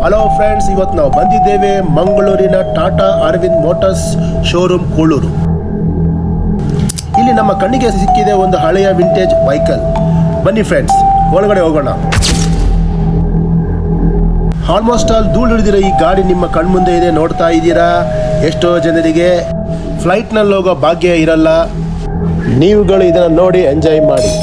Hello friends, ಇವತ್ತು ನಾವು ಬಂದಿದ್ದೇವೆ ಮಂಗಳೂರಿನ ಟಾಟಾ ಅರವಿಂದ್ ಮೋಟರ್ಸ್ ಶೋರೂಮ್ ಕೂಳೂರು. ಇಲ್ಲಿ ನಮ್ಮ ಕಣ್ಣಿಗೆ ಸಿಕ್ಕಿದೆ ಒಂದು ಹಳೆಯ ವಿಂಟೇಜ್ ವೆಹಿಕಲ್. ಬನ್ನಿ ಫ್ರೆಂಡ್ಸ್, ಒಳಗಡೆ ಹೋಗೋಣ. ಆಲ್ಮೋಸ್ಟ್ ಆಲ್ ಧೂಳು ಹಿಡಿದಿರೋ ಈ ಗಾಡಿ ನಿಮ್ಮ ಕಣ್ಮುಂದೆ ಇದೆ, ನೋಡ್ತಾ ಇದ್ದೀರಾ. ಎಷ್ಟೋ ಜನರಿಗೆ ಫ್ಲೈಟ್ನಲ್ಲಿ ಹೋಗೋ ಭಾಗ್ಯ ಇರಲ್ಲ. ನೀವುಗಳು ಇದನ್ನು ನೋಡಿ ಎಂಜಾಯ್ ಮಾಡಿ.